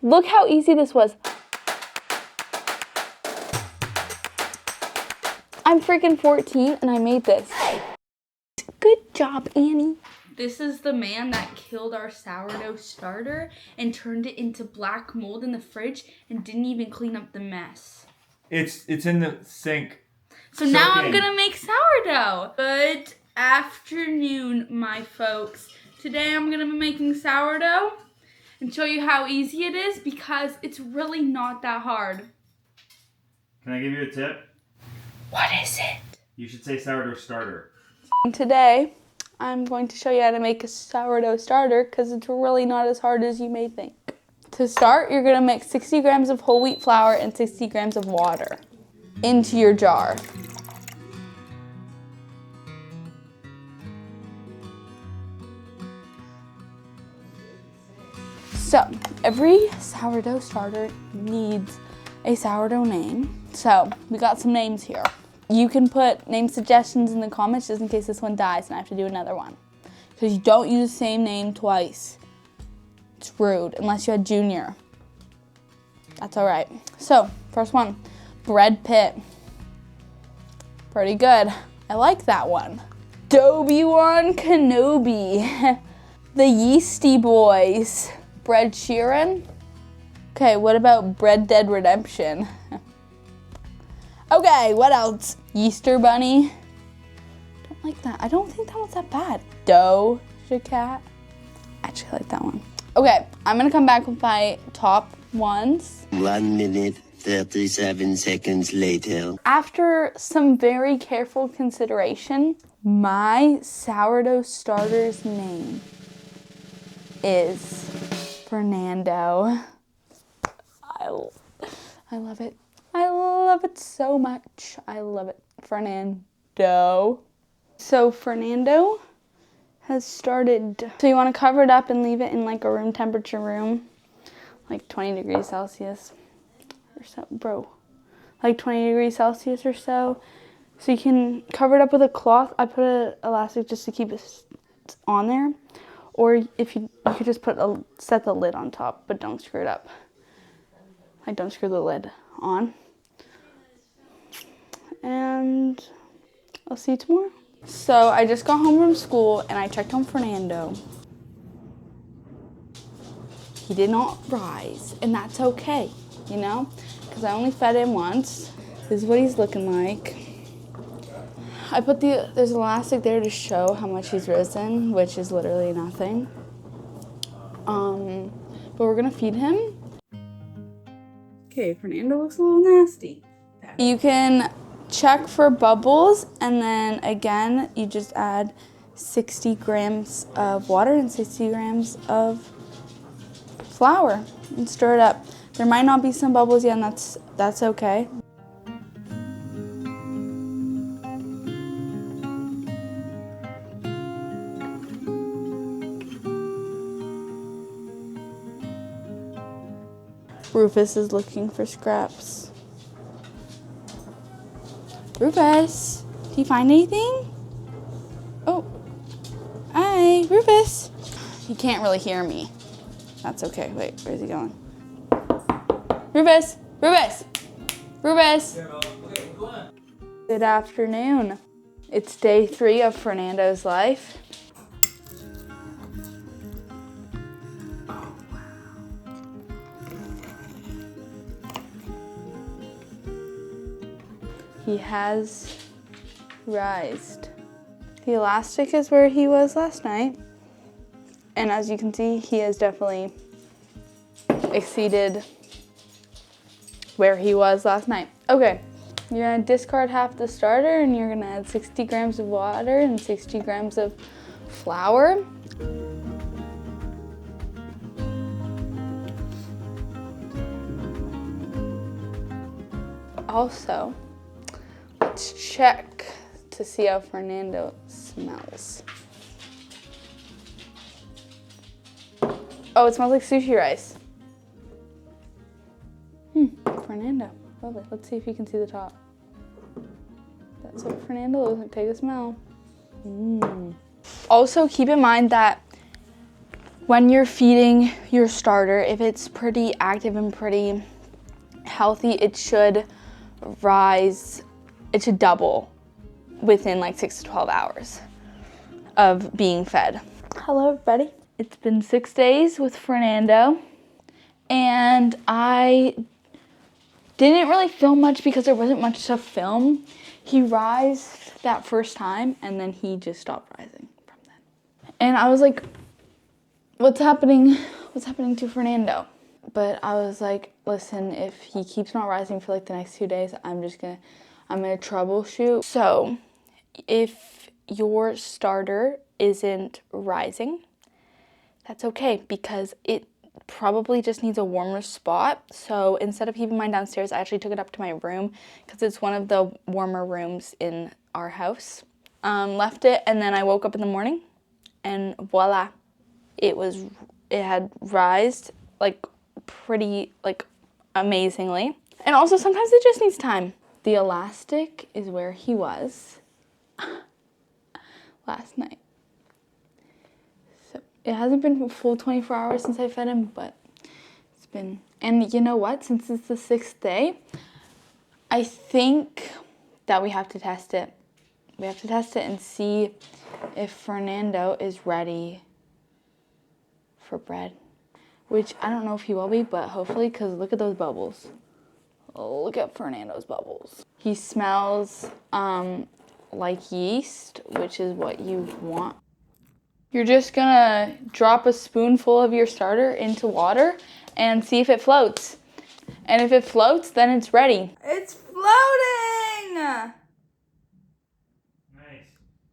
Look how easy this was. I'm freaking 14 and I made this. Good job, Annie. This is the man that killed our sourdough starter and turned it into black mold in the fridge and didn't even clean up the mess. It's in the sink. So now I'm gonna make sourdough. Good afternoon, my folks. Today I'm gonna be making sourdough and show you how easy it is because it's really not that hard. Can I give you a tip? What is it? You should say sourdough starter. Today, I'm going to show you how to make a sourdough starter because it's really not as hard as you may think. To start, you're gonna mix 60 grams of whole wheat flour and 60 grams of water into your jar. So, every sourdough starter needs a sourdough name. So, we got some names here. You can put name suggestions in the comments just in case this one dies and I have to do another one. Because you don't use the same name twice. It's rude, unless you had Junior. That's all right. So, first one, Bread Pit. Pretty good. I like that one. Obi-Wan Kenobi. The Yeasty Boys. Bread Sheeran. Okay, what about Bread Dead Redemption? Okay, what else? Easter Bunny. Don't like that. I don't think that one's that bad. Doja Cat. Actually, I like that one. Okay, I'm gonna come back with my top ones. 1 minute, 37 seconds later. After some very careful consideration, my sourdough starter's name is Fernando. I love it. I love it so much. I love it. Fernando. So Fernando has started. So you want to cover it up and leave it in like a room temperature room, like 20 degrees Celsius or so, bro. Like 20 degrees Celsius or so. So you can cover it up with a cloth. I put an elastic just to keep it on there. Or if you could just set the lid on top, but don't screw it up. Like don't screw the lid on. And I'll see you tomorrow. So I just got home from school and I checked on Fernando. He did not rise, and that's okay, you know? Because I only fed him once. This is what he's looking like. I put there's elastic there to show how much he's risen, which is literally nothing. But we're gonna feed him. Okay, Fernando looks a little nasty. You can check for bubbles, and then again, you just add 60 grams of water and 60 grams of flour and stir it up. There might not be some bubbles yet, and that's okay. Rufus is looking for scraps. Rufus, do you find anything? Oh, hi, Rufus. He can't really hear me. That's okay. Wait, where's he going? Rufus, Rufus, Rufus. Okay, go on. Good afternoon. It's day 3 of Fernando's life. He has rised. The elastic is where he was last night. And as you can see, he has definitely exceeded where he was last night. Okay, you're gonna discard half the starter and you're gonna add 60 grams of water and 60 grams of flour. Also, let's check to see how Fernando smells. Oh, it smells like sushi rice. Fernando, lovely. Let's see if you can see the top. That's what Fernando looks like. Take a smell. Also, keep in mind that when you're feeding your starter, if it's pretty active and pretty healthy, it should double within like 6 to 12 hours of being fed. Hello everybody. It's been 6 days with Fernando, and I didn't really film much because there wasn't much to film. He rised that first time and then he just stopped rising from then. And I was like, what's happening to Fernando? But I was like, listen, if he keeps not rising for like the next 2 days, I'm gonna troubleshoot. So if your starter isn't rising, that's okay, because it probably just needs a warmer spot. So instead of keeping mine downstairs, I actually took it up to my room because it's one of the warmer rooms in our house. Left it, and then I woke up in the morning and voila, it had rised like pretty like amazingly. And also sometimes it just needs time. The elastic is where he was last night. So it hasn't been a full 24 hours since I fed him, but it's been, and you know what? Since it's the 6th day, I think that we have to test it. We have to test it and see if Fernando is ready for bread, which I don't know if he will be, but hopefully, because look at those bubbles. Look at Fernando's bubbles. He smells like yeast, which is what you want. You're just gonna drop a spoonful of your starter into water and see if it floats. And if it floats, then it's ready. It's floating! Nice.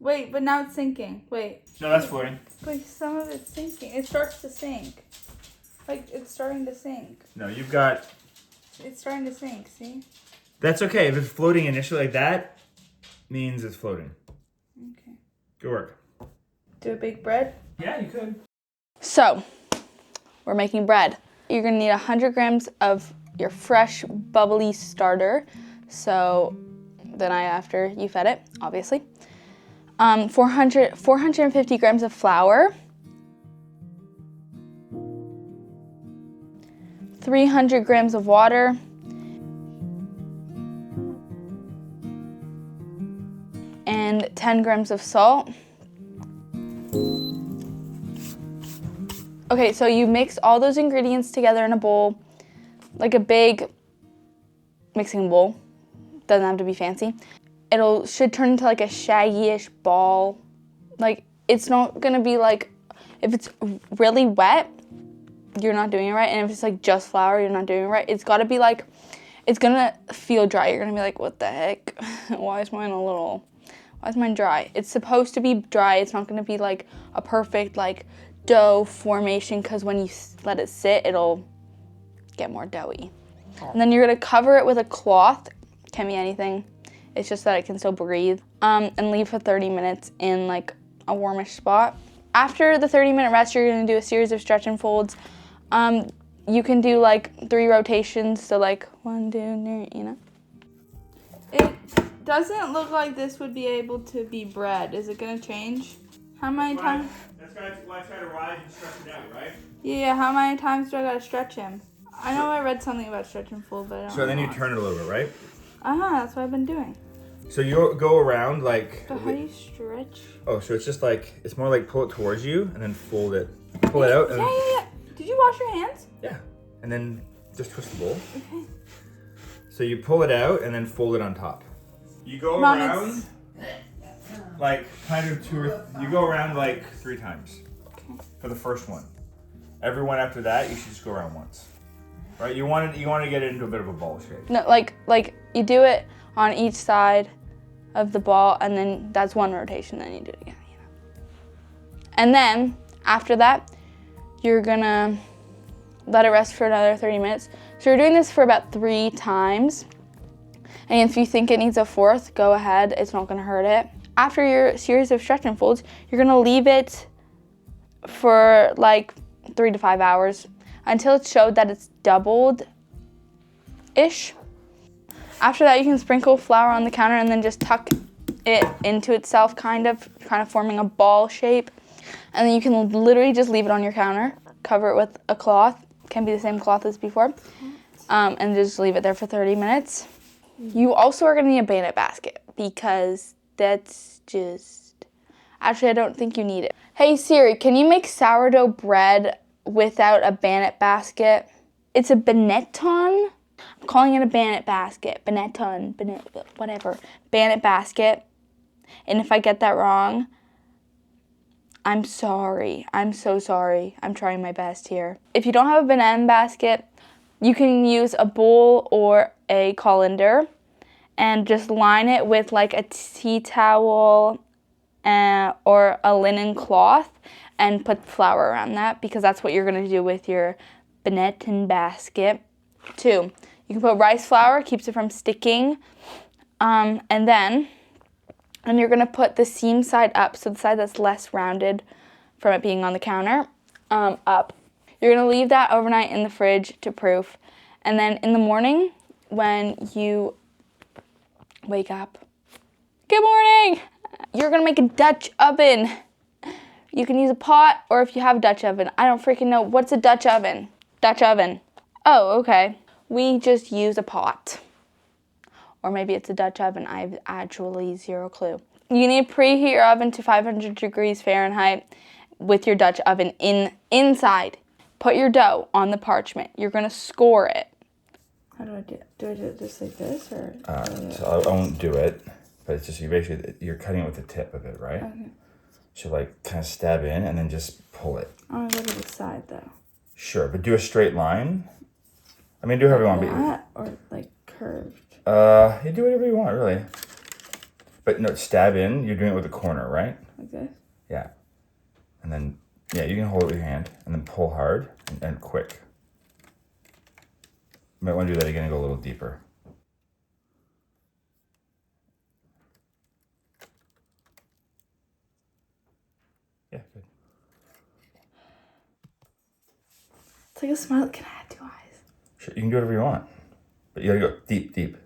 Wait, but now it's sinking. Wait. No, that's floating. Wait, some of it's sinking. It starts to sink. Like, it's starting to sink. No, you've got... It's starting to sink, see? That's okay. If it's floating initially like that, means it's floating. Okay. Good work. Do a big bread? Yeah, you could. So, we're making bread. You're gonna need 100 grams of your fresh, bubbly starter. So, the night after you fed it, obviously. 450 grams of flour. 300 grams of water. And 10 grams of salt. Okay, so you mix all those ingredients together in a bowl, like a big mixing bowl. Doesn't have to be fancy. Should turn into like a shaggy-ish ball. Like, it's not gonna be like, if it's really wet, you're not doing it right. And if it's like just flour, you're not doing it right. It's gotta be like, it's gonna feel dry. You're gonna be like, what the heck? Why is mine dry? It's supposed to be dry. It's not gonna be like a perfect like dough formation, because when you let it sit, it'll get more doughy. And then you're gonna cover it with a cloth. Can be anything. It's just that it can still breathe. And leave for 30 minutes in like a warmish spot. After the 30-minute rest, you're gonna do a series of stretch and folds. You can do like 3 rotations, so like 1, 2, 3, you know. It doesn't look like this would be able to be bread. Is it gonna change? How many times? That's why I try to rise and stretch it out, right? Yeah, how many times do I gotta stretch him? I know I read something about stretch and fold, but I don't know. So then you turn it a little bit, right? That's what I've been doing. So you go around like... But how do you stretch? Oh, so it's just like, it's more like pull it towards you and then fold it. Pull it out. And Yeah. Did you wash your hands? Yeah. And then just twist the bowl. Okay. So you pull it out and then fold it on top. You go Mom, around like kind of you go around like 3 times for the first one. Every one after that, you should just go around once. Right? You want to get it into a bit of a ball shape. No, like you do it on each side of the ball, and then that's one rotation, then you do it again, you know. And then after that, you're gonna let it rest for another 30 minutes. So you're doing this for about 3 times. And if you think it needs a 4th, go ahead, it's not gonna hurt it. After your series of stretch and folds, you're gonna leave it for like 3 to 5 hours until it's showed that it's doubled-ish. After that, you can sprinkle flour on the counter and then just tuck it into itself, kind of forming a ball shape. And then you can literally just leave it on your counter, cover it with a cloth, can be the same cloth as before, and just leave it there for 30 minutes. You also are gonna need a bandit basket because that's just, actually I don't think you need it. Hey Siri, can you make sourdough bread without a bandit basket? It's a Benetton. I'm calling it a bandit basket. Benetton, whatever. Bandit basket. And if I get that wrong, I'm sorry. I'm so sorry. I'm trying my best here. If you don't have a banana basket, you can use a bowl or a colander and just line it with like a tea towel or a linen cloth and put flour around that because that's what you're going to do with your Benetton basket. 2, you can put rice flour, keeps it from sticking, and you're going to put the seam side up, so the side that's less rounded from it being on the counter, up. You're going to leave that overnight in the fridge to proof, and then in the morning when you wake up, good morning, you're going to make a Dutch oven. You can use a pot, or if you have a Dutch oven. I don't freaking know. What's a Dutch oven? Dutch oven. Oh, okay. We just use a pot. Or maybe it's a Dutch oven. I have actually zero clue. You need to preheat your oven to 500 degrees Fahrenheit with your Dutch oven inside. Put your dough on the parchment. You're going to score it. How do I do it? Do I do it just like this, or? So I won't do it, but it's just you're cutting it with the tip of it, right? Okay. So like kind of stab in and then just pull it. I want to go to the side though. Sure, but do a straight line. I mean, do however you want. That or like curved. You do whatever you want, really. But no, stab in. You're doing it with a corner, right? Like this. Yeah. And then yeah, you can hold it with your hand and then pull hard and quick. You might want to do that again and go a little deeper. Yeah, good. It's like a smile. Can I add 2 eyes? Sure, you can do whatever you want. But you gotta go deep, deep.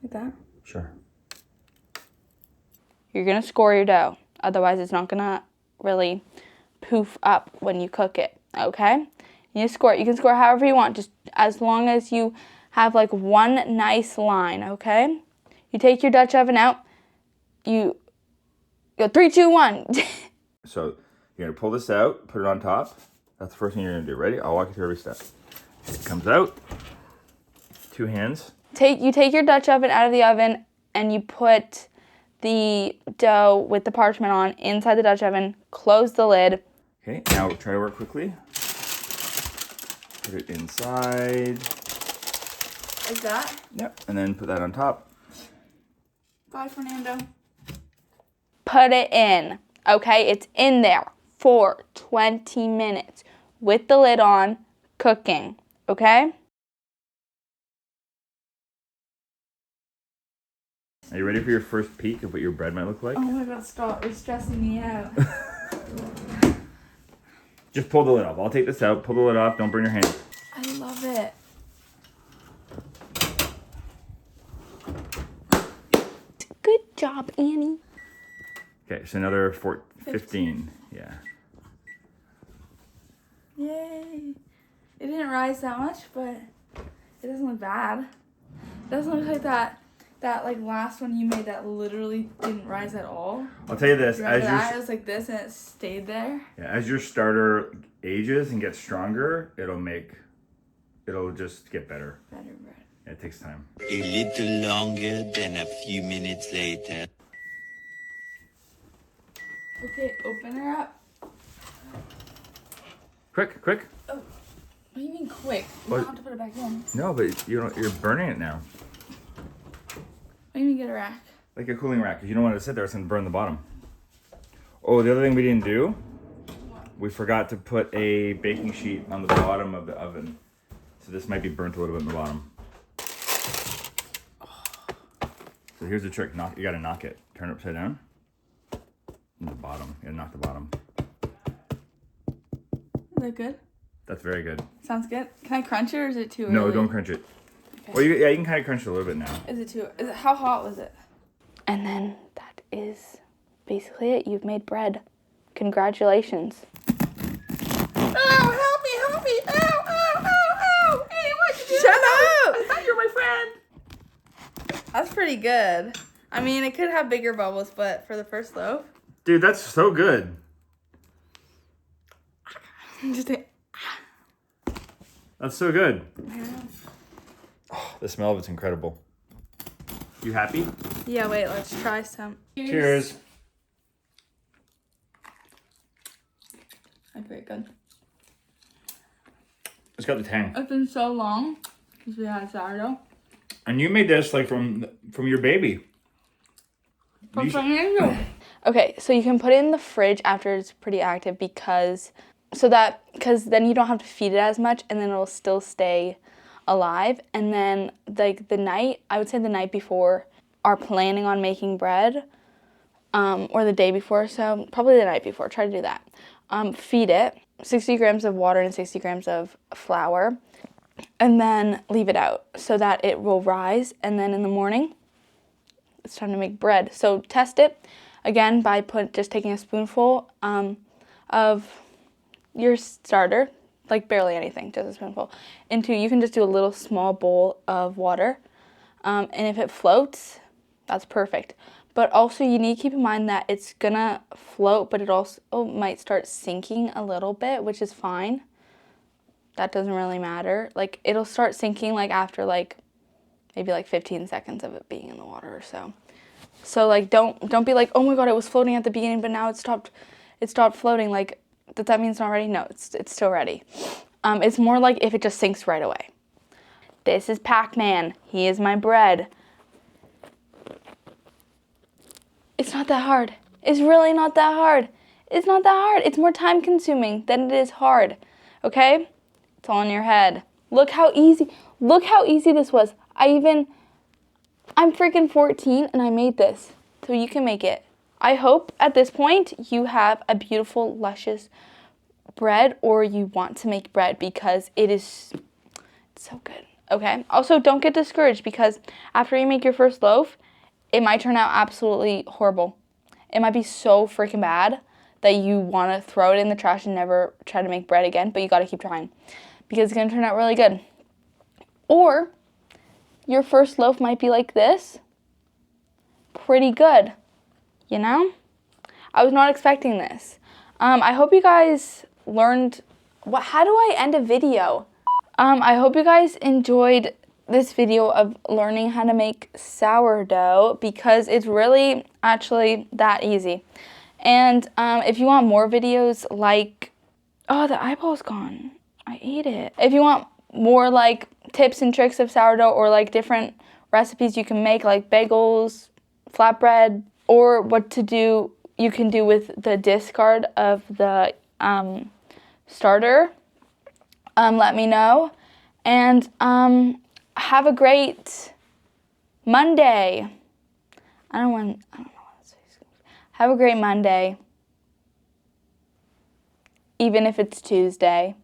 Like that? Sure. You're going to score your dough. Otherwise, it's not going to really poof up when you cook it, okay? You score it. You can score however you want, just as long as you have like one nice line, okay? You take your Dutch oven out. You go 3, 2, 1. So you're gonna pull this out, put it on top. That's the first thing you're gonna do. Ready? I'll walk you through every step. It comes out. 2 hands. You take your Dutch oven out of the oven and you put the dough with the parchment on inside the Dutch oven. Close the lid. Okay, now try to work quickly. Put it inside. Like that? Yep. And then put that on top. Bye, Fernando. Put it in, okay? It's in there for 20 minutes with the lid on, cooking, okay? Are you ready for your first peek of what your bread might look like? Oh my god, stop. You're stressing me out. Just pull the lid off. I'll take this out. Pull the lid off. Don't burn your hand. I love it. Good job, Annie. Okay, so another 15. Yeah. Yay. It didn't rise that much, but it doesn't look bad. It doesn't look like that like last one you made that literally didn't rise at all. I'll tell you this. Remember that? It was like this and it stayed there. Yeah, as your starter ages and gets stronger, it'll just get better. Better bread. Yeah, it takes time. A little longer than a few minutes later. Okay, open her up. Quick, quick. Oh, what do you mean quick? You What? don't have to put it back in. No, but you're burning it now. What do you mean get a rack? Like a cooling rack. If you don't want it to sit there, it's going to burn the bottom. Oh, the other thing we didn't do, we forgot to put a baking sheet on the bottom of the oven. So this might be burnt a little bit in the bottom. So here's the trick. You got to knock it. Turn it upside down. And the bottom. You got to knock the bottom. Is that good? That's very good. Sounds good. Can I crunch it or is it too early? No, don't crunch it. Okay. Well, you can kind of crunch it a little bit now. How hot was it? And then that is basically it. You've made bread. Congratulations. Oh, help me. Ow, ow, ow, ow. Hey, what'd you do? Shut up! I thought you were my friend. That's pretty good. I mean, it could have bigger bubbles, but for the first loaf. Dude, that's so good. Just That's so good. Oh, the smell of it's incredible. You happy? yeah, wait, let's try some. Cheers. That's very good. It's got the tang. It's been so long since we had sourdough. And you made this like from your baby. You should- Okay, so you can put it in the fridge after it's pretty active because then you don't have to feed it as much and then it'll still stay alive. And then like I would say the night before are planning on making bread, or the day before, so probably the night before, try to do that. Feed it 60 grams of water and 60 grams of flour, and then leave it out so that it will rise, and then in the morning it's time to make bread. So test it again by just taking a spoonful of your starter, like barely anything, just a spoonful, you can just do a little small bowl of water, and if it floats, that's perfect. But also you need to keep in mind that it's gonna float, but it also might start sinking a little bit, which is fine. That doesn't really matter. Like it'll start sinking like after like maybe like 15 seconds of it being in the water or so. So like don't be like, oh my god, it was floating at the beginning, but now it stopped floating. Like that means it's not ready? No, it's still ready. It's more like if it just sinks right away. This is Pac-Man. He is my bread. It's not that hard. It's really not that hard. It's not that hard. It's more time consuming than it is hard. Okay? It's all in your head. Look how easy this was. I'm freaking 14 and I made this. So you can make it. I hope at this point you have a beautiful, luscious bread, or you want to make bread because it's so good. Okay? Also, don't get discouraged because after you make your first loaf, it might turn out absolutely horrible. It might be so freaking bad that you want to throw it in the trash and never try to make bread again, but you got to keep trying because it's going to turn out really good. Or your first loaf might be like this. Pretty good, you know? I was not expecting this. I hope you guys learned how do I end a video? I hope you guys enjoyed this video of learning how to make sourdough because it's really actually that easy. And if you want more videos like, oh, the eyeball's gone. I ate it. If you want more like tips and tricks of sourdough or like different recipes you can make like bagels, flatbread, or what you can do with the discard of the starter, let me know. And have a great Monday. I don't know what to say. Have a great Monday, even if it's Tuesday.